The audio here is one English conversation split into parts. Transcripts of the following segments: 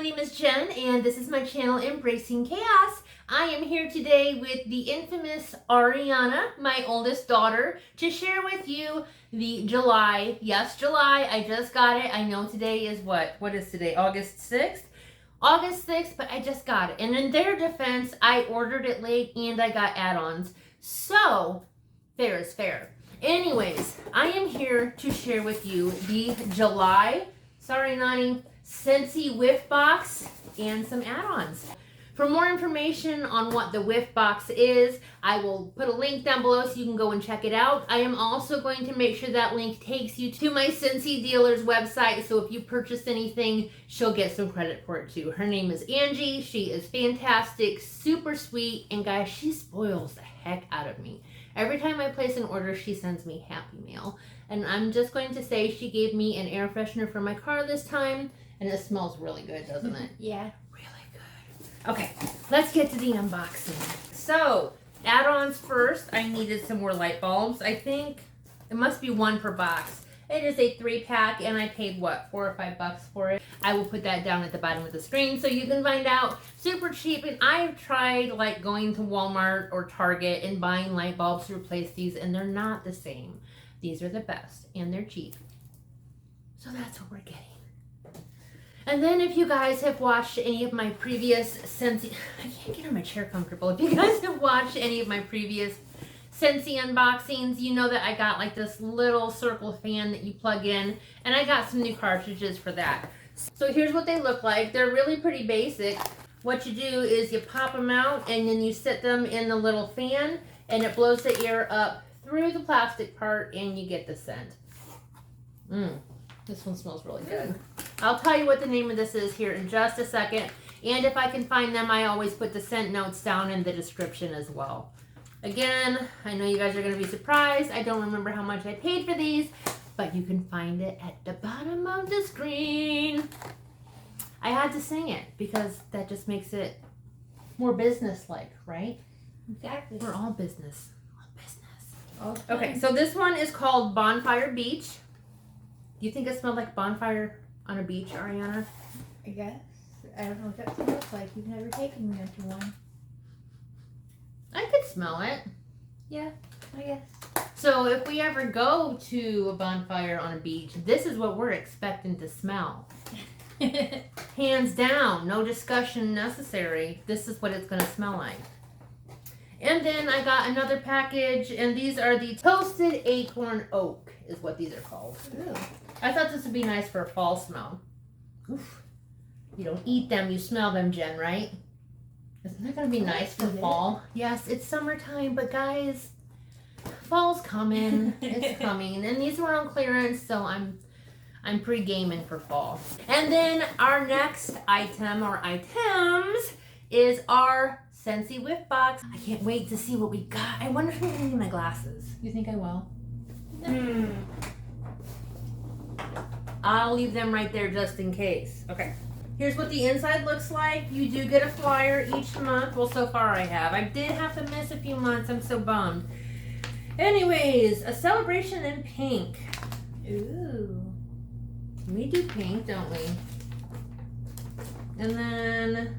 my name is Jen, and this is my channel, Embracing Chaos. I am here today with the infamous Ariana, my oldest daughter, to share with you the July. Yes, July. I just got it. I know today is what? What is today? August 6th? August 6th, but I just got it. And in their defense, I ordered it late and I got add-ons. So, fair is fair. Anyways, I am here to share with you the July, sorry, Nani, Scentsy Whiff Box and some add-ons. For more information on what the Whiff Box is, I will put a link down below so you can go and check it out. I am also going to make sure that link takes you to my Scentsy dealer's website, so if you purchase anything, she'll get some credit for it too. Her name is Angie. She is fantastic, super sweet, and guys, she spoils the heck out of me. Every time I place an order, she sends me happy mail. And I'm just going to say she gave me an air freshener for my car this time, and it smells really good, doesn't it? Yeah. Okay, let's get to the unboxing. So, add-ons first. I needed some more light bulbs. I think it must be one per box. It is a 3-pack, and I paid, what, $4 or $5 for it. I will put that down at the bottom of the screen so you can find out. Super cheap, and I've tried, like, going to Walmart or Target and buying light bulbs to replace these, and they're not the same. These are the best, and they're cheap. So that's what we're getting. And then if you guys have watched any of my previous Scentsy, I can't get on my chair comfortable. If you guys have watched any of my previous Scentsy unboxings, you know that I got like this little circle fan that you plug in, and I got some new cartridges for that. So here's what they look like. They're really pretty basic. What you do is you pop them out and then you set them in the little fan, and it blows the air up through the plastic part and you get the scent. This one smells really good. I'll tell you what the name of this is here in just a second. And if I can find them, I always put the scent notes down in the description as well. Again, I know you guys are going to be surprised. I don't remember how much I paid for these, but you can find it at the bottom of the screen. I had to sing it because that just makes it more business-like, right? Exactly. We're all business. All business. Okay, so this one is called Bonfire Beach. Do you think it smelled like bonfire on a beach, Ariana? I guess. I don't know what that smells like. You've never taken me to one. I could smell it. Yeah, I guess. So if we ever go to a bonfire on a beach, this is what we're expecting to smell. Hands down, no discussion necessary. This is what it's going to smell like. And then I got another package, and these are the Toasted Acorn Oak, is what these are called. Ooh. I thought this would be nice for a fall smell. Oof. You don't eat them, you smell them, Jen, right? Isn't that going to be nice for fall? Yes, it's summertime, but guys, fall's coming. It's coming. And these were on clearance, so I'm pre-gaming for fall. And then our next item, or items, is our Scentsy Whiff Box. I can't wait to see what we got. I wonder if I'm going to need my glasses. You think I will? I'll leave them right there just in case. Okay. Here's what the inside looks like. You do get a flyer each month. Well, so far I have. I did have to miss a few months. I'm so bummed. Anyways, a celebration in pink. Ooh. We do pink, don't we? And then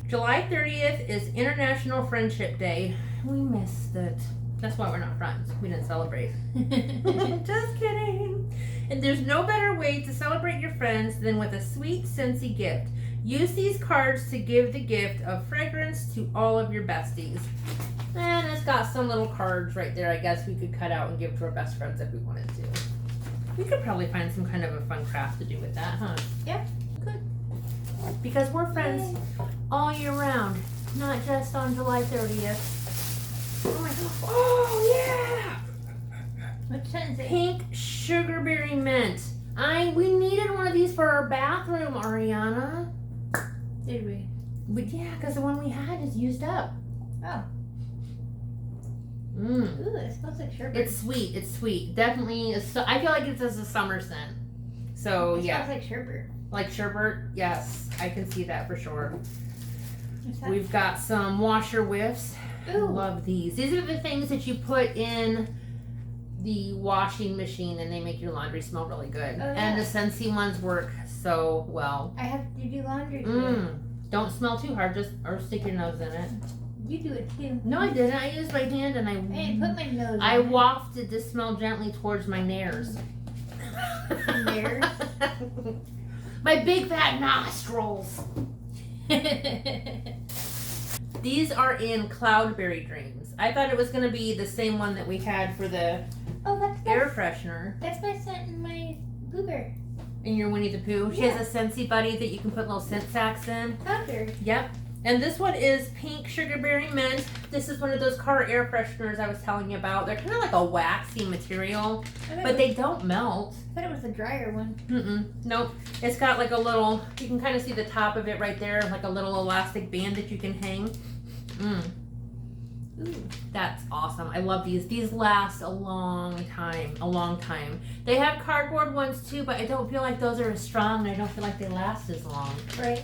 July 30th is International Friendship Day. We missed it. That's why we're not friends. We didn't celebrate. Just kidding. And there's no better way to celebrate your friends than with a sweet Scentsy gift. Use these cards to give the gift of fragrance to all of your besties. And it's got some little cards right there I guess we could cut out and give to our best friends if we wanted to. We could probably find some kind of a fun craft to do with that, huh? Yeah, good. Because we're friends all year round, not just on July 30th. Oh my god. Oh yeah! What scent is it? Pink sugarberry mint. We needed one of these for our bathroom, Ariana. Did we? But yeah, because the one we had is used up. Oh. Ooh, it smells like sherbet. It's sweet. It's sweet. Definitely. I feel like it's a summer scent. So it yeah. smells like sherbet. Like sherbet? Yes, I can see that for sure. We've got some washer whiffs. Ooh. Love these. These are the things that you put in the washing machine and they make your laundry smell really good. Oh, And the yeah. Scentsy ones work so well. I have to do laundry too. Don't smell too hard, or stick your nose in it. You do it too. No, I didn't. I used my hand and I didn't put my nose I in it. wafted the smell gently towards my nares. Nares? My big fat nostrils. These are in Cloudberry Dreams. I thought it was going to be the same one that we had for the Oh, air freshener. that's my scent in my Blueberry. In your Winnie the Pooh. She has a Scentsy buddy that you can put little scent sacks in. Cloudberry. Yep. And this one is pink sugarberry mint. This is one of those car air fresheners I was telling you about. They're kind of like a waxy material, but they don't melt. I thought it was the drier one. Nope. It's got like a little, you can kind of see the top of it right there, like a little elastic band that you can hang. Ooh, that's awesome. I love these. These last a long time. They have cardboard ones too, but I don't feel like those are as strong and I don't feel like they last as long. Right.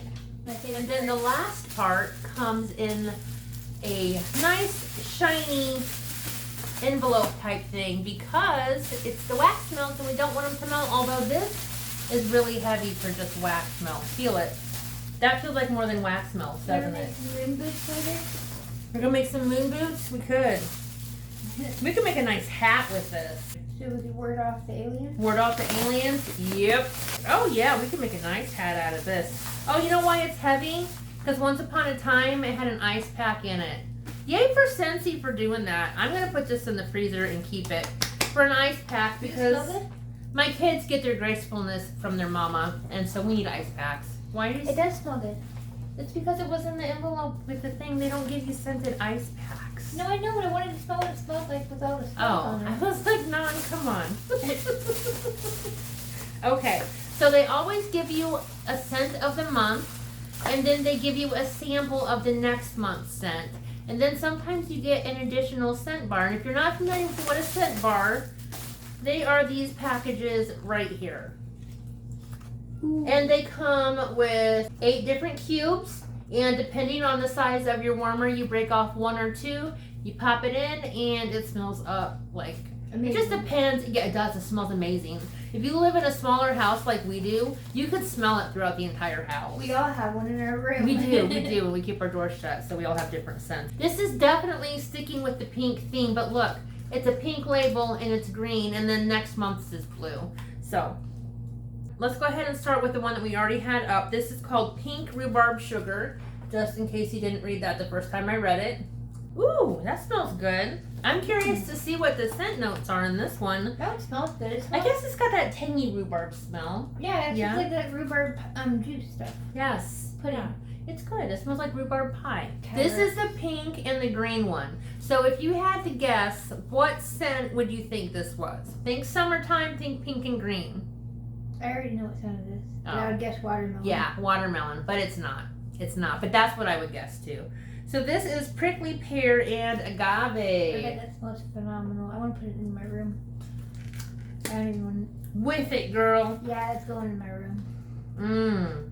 And then the last part comes in a nice shiny envelope type thing because it's the wax melts and we don't want them to melt, although this is really heavy for just wax melt. Feel it. That feels like more than wax melts, doesn't it? Moon boots later? We're gonna make some moon boots? We could. We could make a nice hat with this. So we could ward off the aliens? Ward off the aliens? Yep. Oh yeah, we could make a nice hat out of this. Oh, you know why it's heavy? Because once upon a time it had an ice pack in it. Yay for Scentsy for doing that. I'm gonna put this in the freezer and keep it for an ice pack because my kids get their gracefulness from their mama, and so we need ice packs. Why is it does smell good. It's because it was in the envelope with the thing. They don't give you scented ice packs. No, I know, but I wanted to smell what it smelled like with all the stuff on it. I was like, non, come on. Okay, so they always give you a scent of the month, and then they give you a sample of the next month's scent. And then sometimes you get an additional scent bar. And if you're not familiar with what a scent bar, they are these packages right here. Ooh. And they come with 8 different cubes, and depending on the size of your warmer, you break off 1 or 2, you pop it in, and it smells up like, amazing. It just depends. Yeah, it does. It smells amazing. If you live in a smaller house like we do, you could smell it throughout the entire house. We all have one in our room. We do, and we keep our doors shut, so we all have different scents. This is definitely sticking with the pink theme, but look, it's a pink label and it's green, and then next month's is blue. So let's go ahead and start with the one that we already had up. This is called Pink Rhubarb Sugar, just in case you didn't read that the first time I read it. Ooh, that smells good. I'm curious to see what the scent notes are in this one. That one smells good. I guess it's got that tangy rhubarb smell. Yeah, it's just like that rhubarb juice stuff. Yes. Pudding. It's good. It smells like rhubarb pie. This is the pink and the green one. So if you had to guess, what scent would you think this was? Think summertime, think pink and green. I already know what scent it is. But I would guess watermelon. Yeah, watermelon, but it's not. It's not, but that's what I would guess too. So this is prickly pear and agave. I bet that smells phenomenal. I want to put it in my room. I don't even want to... With it, girl. Yeah, it's going in my room.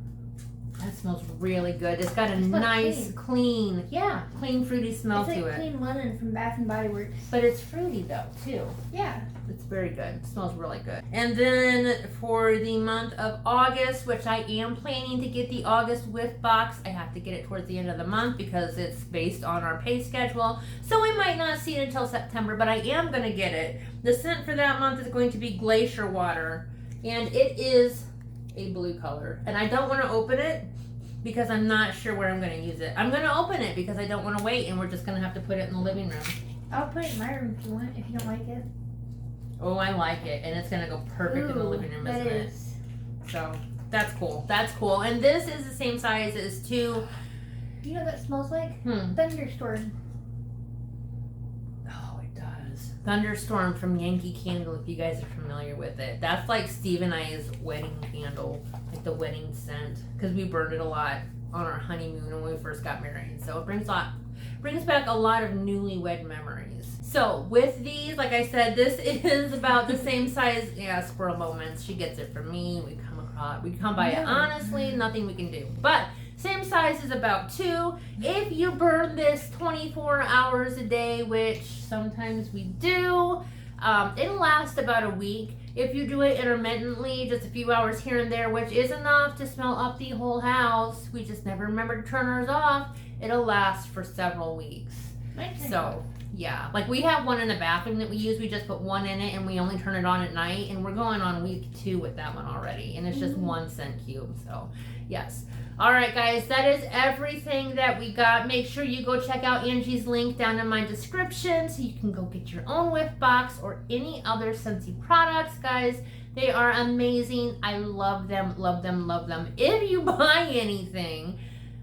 That smells really good. It's got a nice, clean, fruity smell to it. It's like clean linen from Bath and Body Works. But it's fruity though, too. Yeah. It's very good. It smells really good. And then for the month of August, which I am planning to get the August Whiff Box, I have to get it towards the end of the month because it's based on our pay schedule. So we might not see it until September, but I am going to get it. The scent for that month is going to be Glacier Water. And it is a blue color. And I don't want to open it because I'm not sure where I'm going to use it. I'm going to open it because I don't want to wait, and we're just going to have to put it in the living room. I'll put it in my room if you want, if you don't like it. Oh, I like it, and it's gonna go perfect in the living room, isn't it? So that's cool. That's cool. And this is the same size as 2. You know what that smells like? Thunderstorm. Oh, it does. Thunderstorm from Yankee Candle, if you guys are familiar with it. That's like Steve and I's wedding candle, like the wedding scent, because we burned it a lot on our honeymoon when we first got married. So it brings back a lot of newlywed memories. So with these, like I said, this is about the same size. Yeah, Squirrel Moments. She gets it from me. We come by it honestly. Nothing we can do. But same size is about 2. If you burn this 24 hours a day, which sometimes we do, It'll last about a week. If you do it intermittently, just a few hours here and there, which is enough to smell up the whole house, we just never remember to turn ours off, it'll last for several weeks. So, yeah. Like, we have one in the bathroom that we use. We just put one in it, and we only turn it on at night, and we're going on week 2 with that one already, and it's just 1 scent cube. So, yes. All right, guys, that is everything that we got. Make sure you go check out Angie's link down in my description so you can go get your own Whiff Box or any other Scentsy products, guys. They are amazing. I love them, love them, love them. If you buy anything,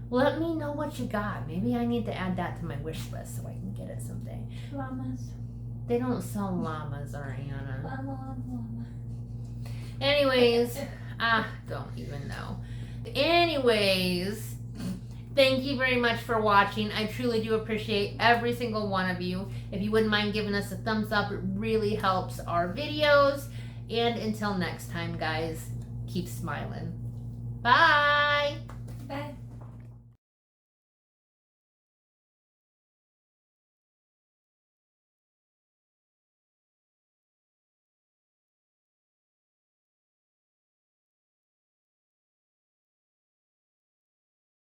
let me know what you got. Maybe I need to add that to my wish list so I can get it someday. Llamas. They don't sell llamas, Ariana. Llama. Anyways, I don't even know. Anyways, thank you very much for watching. I truly do appreciate every single one of you. If you wouldn't mind giving us a thumbs up, it really helps our videos. And until next time, guys, keep smiling. Bye!